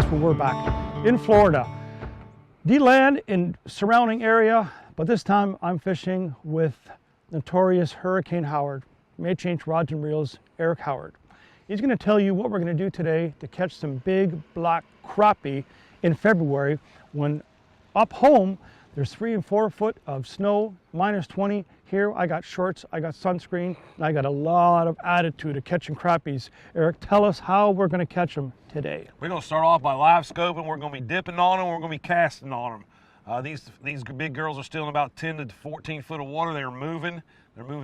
where we're back in Florida. D-land in surrounding area, but this time I'm fishing with notorious Hurricane Howard, May Change Rods and Reels, Eric Howard. He's going to tell you what we're going to do today to catch some big black crappie in February when up home there's 3 and 4 foot of snow, minus 20. Here I got shorts, I got sunscreen, and I got a lot of attitude of catching crappies. Eric, tell us how we're going to catch them today. We're going to start off by live scoping. We're going to be dipping on them. We're going to be casting on them. These big girls are still in about 10 to 14 foot of water. They're moving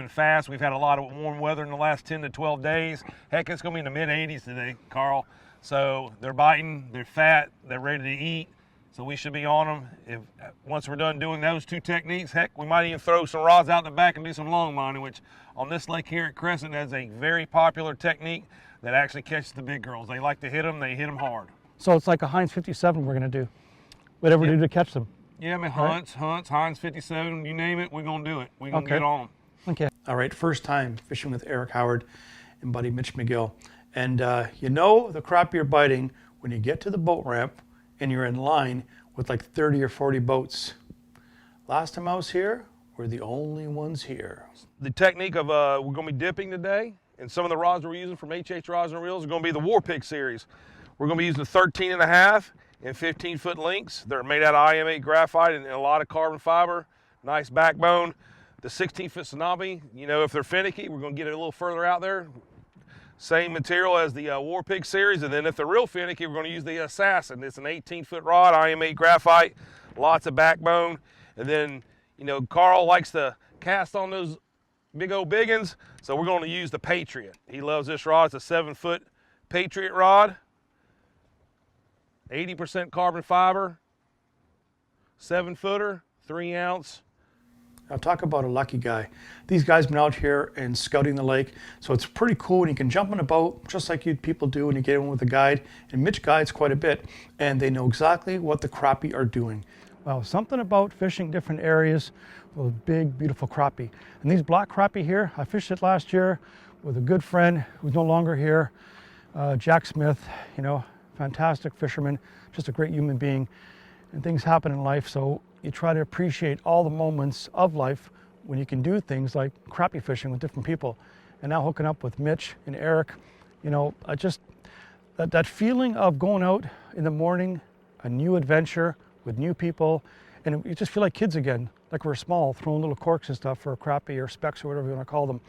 fast. We've had a lot of warm weather in the last 10 to 12 days. Heck, it's going to be in the mid 80s today, Carl. So they're biting, they're fat, they're ready to eat. So we should be on them. Once we're done doing those 2 techniques, heck, we might even throw some rods out in the back and do some long lining, which on this lake here at Crescent is a very popular technique that actually catches the big girls. They like to hit them, they hit them hard. So it's like a Heinz 57 we're going to do, whatever we do to catch them. Yeah, I mean, hunts, Heinz 57, you name it, we're going to do it. We're going to get on them. Okay. All right, first time fishing with Eric Howard and buddy Mitch McGill. And you know the crappie are biting when you get to the boat ramp and you're in line with like 30 or 40 boats. Last time I was here, we're the only ones here. The technique of, we're going to be dipping today, and some of the rods we're using from HH Rods and Reels are going to be the War Pig series. We're going to be using 13.5 and 15 foot links. They're made out of IM8 graphite and a lot of carbon fiber, nice backbone. The 16 foot tsunami, you know, if they're finicky, we're going to get it a little further out there. Same material as the War Pig series, and then if they're real finicky, we're going to use the Assassin. It's an 18 foot rod, IM8 graphite, lots of backbone. And then, you know, Carl likes to cast on those big old biggins, so we're going to use the Patriot. He loves this rod. It's a 7 foot Patriot rod, 80% carbon fiber, 7 footer, 3 ounce. Now talk about a lucky guy. These guys been out here and scouting the lake, so it's pretty cool and you can jump on a boat just like you people do when you get in with a guide. And Mitch guides quite a bit, and they know exactly what the crappie are doing. Well, something about fishing different areas with big, beautiful crappie. And these black crappie here, I fished it last year with a good friend who's no longer here, Jack Smith, you know, fantastic fisherman, just a great human being. And things happen in life, so you try to appreciate all the moments of life when you can do things like crappie fishing with different people. And now hooking up with Mitch and Eric, you know, that feeling of going out in the morning, a new adventure with new people, and you just feel like kids again, like we're small, throwing little corks and stuff for a crappie or specks or whatever you want to call them.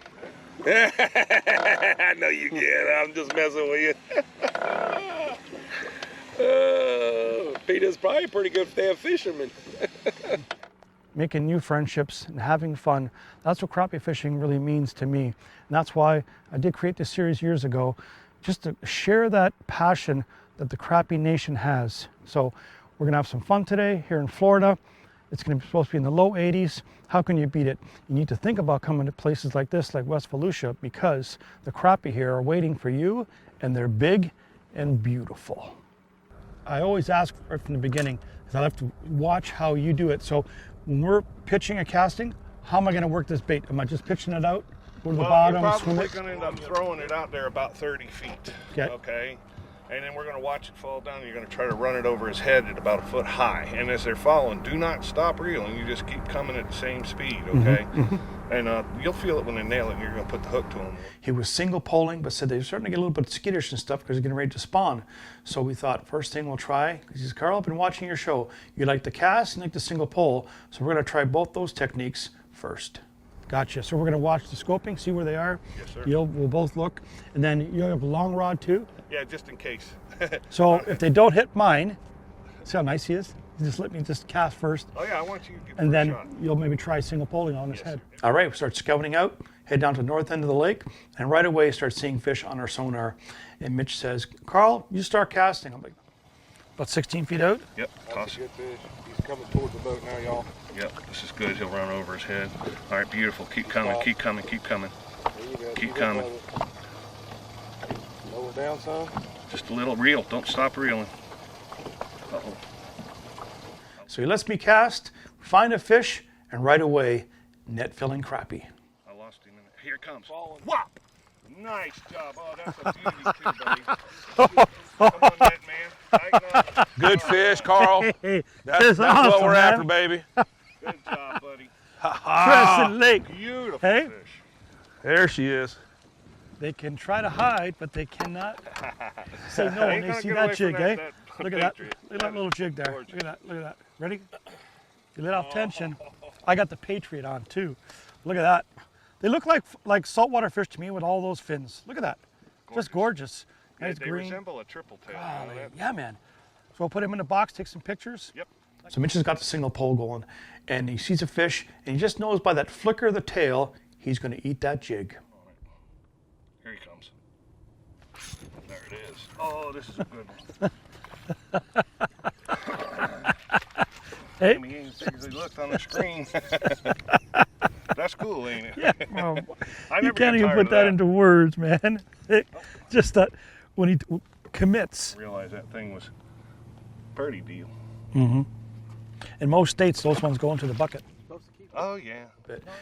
I know you can. I'm just messing with you. Peter's probably a pretty good damn fisherman. Making new friendships and having fun. That's what crappie fishing really means to me. And that's why I did create this series years ago, just to share that passion that the crappie nation has. So we're gonna have some fun today here in Florida. It's gonna be supposed to be in the low 80s. How can you beat it? You need to think about coming to places like this, like West Volusia, because the crappie here are waiting for you, and they're big and beautiful. I always ask right from the beginning, because I have to watch how you do it. So when we're pitching a casting, how am I going to work this bait? Am I just pitching it out, go to the bottom, you're swim probably it? going to end up throwing it out there about 30 feet. Okay. And then we're going to watch it fall down. You're going to try to run it over his head at about 1 foot high. And as they're falling, do not stop reeling. You just keep coming at the same speed, okay? And you'll feel it when they nail it, and you're going to put the hook to them. He was single poling, but said they're starting to get a little bit skittish and stuff because they're getting ready to spawn. So we thought, first thing we'll try, because he says, Carl, I've been watching your show. You like to cast and like to single pole. So we're going to try both those techniques first. Gotcha. So we're going to watch the scoping, see where they are. Yes, sir. We'll both look. And then you have a long rod too? Yeah, just in case. So if they don't hit mine, see how nice he is? Just let me just cast first. Oh yeah, I want you to give and it then a shot. You'll maybe try single poling on his head. Sir. All right, we start scouting out, head down to the north end of the lake, and right away start seeing fish on our sonar. And Mitch says, Carl, you start casting. I'm like, about 16 feet out? Yep, That's a good fish. He's coming towards the boat now, y'all. Yep, this is good. He'll run over his head. All right, beautiful. Keep coming, keep coming, keep coming. There you go. Keep coming. Lower down some. Just a little reel. Don't stop reeling. Uh-oh. So he lets me cast, find a fish, and right away, net filling crappie. I lost him. Here it comes. Whop! Nice job. Oh, that's a beauty too, buddy. Come on, net man. Good fish, Carl. Hey, That's awesome, what we're man. after, baby. Good job, buddy. Crescent Lake. Beautiful Hey? fish. There she is. They can try to hide, but they cannot say no when Ain't they gonna see get that away from jig, eh? that Look at that. Patriot. Look at that little jig there. Look at that. Look at that. Ready? You let off tension. I got the Patriot on too. Look at that. They look like saltwater fish to me with all those fins. Look at that. Just gorgeous. Nice They green. resemble a triple tail. Golly, You know that? yeah, man. So we'll put him in the box, take some pictures. Yep. So Mitch has got the signal pole going, and he sees a fish, and he just knows by that flicker of the tail, he's going to eat that jig. Here he comes. There it is. Oh, this is a good one. Hey. He ain't big as he looked on the screen. That's cool, ain't it? Yeah. Well, I you never can't get even tired put of that into words, man. Just that when he commits. Realize that thing was pretty deal. In most states, those ones go into the bucket. Oh yeah.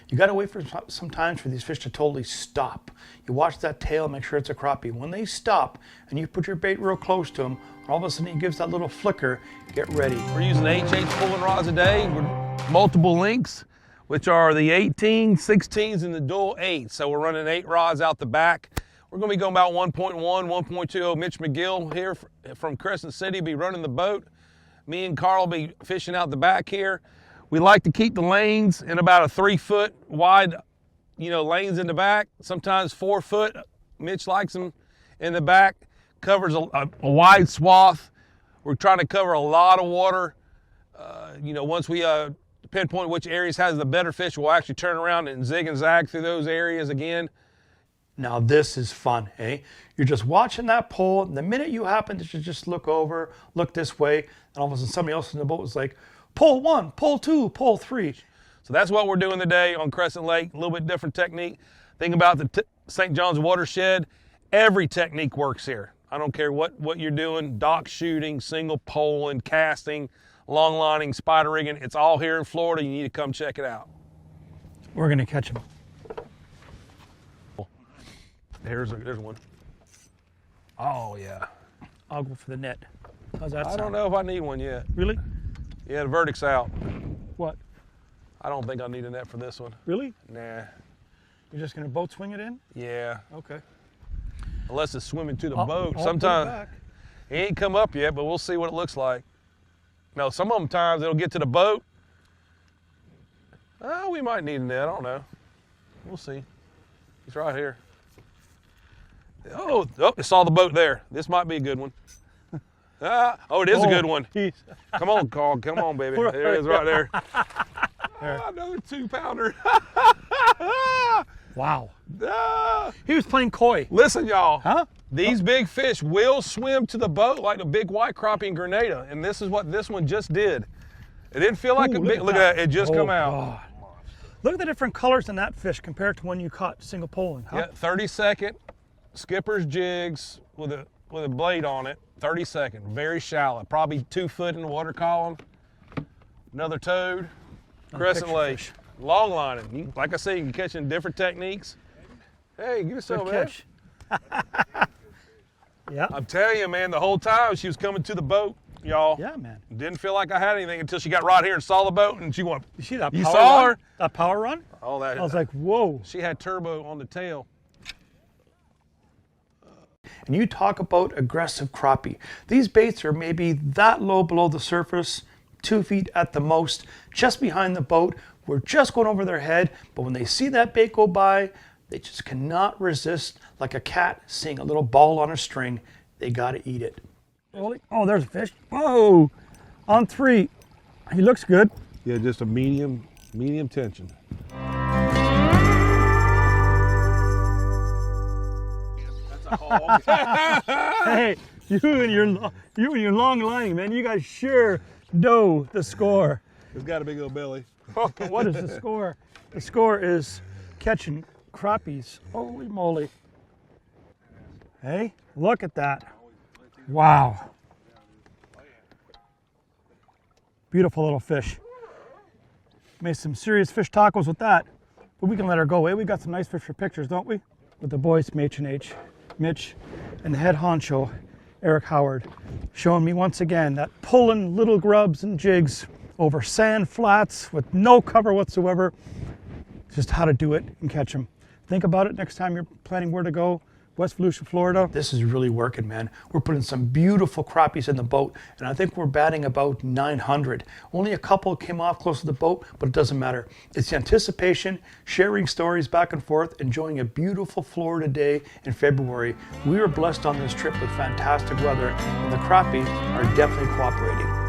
You got to wait for sometimes for these fish to totally stop. You watch that tail, make sure it's a crappie. When they stop and you put your bait real close to them, all of a sudden he gives that little flicker. Get ready. We're using HH pulling rods today. We're multiple lengths, which are the 18, 16s, and the dual 8s. So we're running 8 rods out the back. We're going to be going about 1.1, 1.20. Mitch McGill here from Crescent City be running the boat. Me and Karl will be fishing out the back here. We like to keep the lanes in about a 3-foot wide, lanes in the back, sometimes 4 foot. Mitch likes them in the back. Covers a wide swath. We're trying to cover a lot of water. Once we pinpoint which areas has the better fish, we'll actually turn around and zig and zag through those areas again. Now this is fun, eh? You're just watching that pole, and the minute you happen to just look over, look this way, and all of a sudden somebody else in the boat was like, pole 1, pole 2, pole 3. So that's what we're doing today on Crescent Lake. A little bit different technique. Think about the St. John's watershed. Every technique works here. I don't care what you're doing, dock shooting, single poling, casting, long lining, spider rigging. It's all here in Florida. You need to come check it out. We're going to catch him. There's one. Oh, yeah. I'll go for the net. How's that I sound? don't know if I need one yet. Really? Yeah, the verdict's out. What? I don't think I need a net for this one. Really? Nah. You're just going to boat swing it in? Yeah. Okay. Unless it's swimming to the I'll boat. put it Sometimes back. he ain't come up yet, but we'll see what it looks like. No, some of them times it'll get to the boat. Oh, we might need a net. I don't know. We'll see. He's right here. Oh, I saw the boat there. This might be a good one. It is a good one. Come on, Carl. Come on, baby. There it is right there. Another 2-pounder. Wow. Ah. He was playing coy. Listen, y'all. Huh? These big fish will swim to the boat like the big white crappie in Grenada, and this is what this one just did. It didn't feel like Ooh, a big. Look at that. It just come out. God. Look at the different colors in that fish compared to when you caught single poling. Huh? Yeah, 30-second skipper's jigs with a blade on it. 30-second, very shallow, probably 2 foot in the water column. Another toad, Crescent picture Lake, fish. long lining. Like I say, you can catch in different techniques. Hey, get yourself, Good man. catch. Yeah. I'm telling you, man, the whole time she was coming to the boat, y'all. Yeah, man. Didn't feel like I had anything until she got right here and saw the boat, and she went. You see that You power saw run? her? That power run? Oh, that. I was like, whoa. She had turbo on the tail. And you talk about aggressive crappie. These baits are maybe that low below the surface, 2 feet at the most, just behind the boat. We're just going over their head, but when they see that bait go by, they just cannot resist, like a cat seeing a little ball on a string. They got to eat it. Oh, there's a fish. Whoa, on 3. He looks good. Yeah, just a medium tension. That's a hog. Hey, you and your long lining, man. You guys sure know the score. It's got a big old belly. What is the score? The score is catching crappies. Holy moly. Hey, look at that. Wow. Beautiful little fish. Made some serious fish tacos with that. But we can let her go, eh? We got some nice fish for pictures, don't we? With the boys, Mitch and the head honcho Eric Howard, showing me once again that pulling little grubs and jigs over sand flats with no cover whatsoever, just how to do it and catch them. Think about it next time you're planning where to go. West Volusia, Florida. This is really working, man. We're putting some beautiful crappies in the boat, and I think we're batting about 900. Only a couple came off close to the boat, but it doesn't matter. It's the anticipation, sharing stories back and forth, enjoying a beautiful Florida day in February. We were blessed on this trip with fantastic weather, and the crappie are definitely cooperating.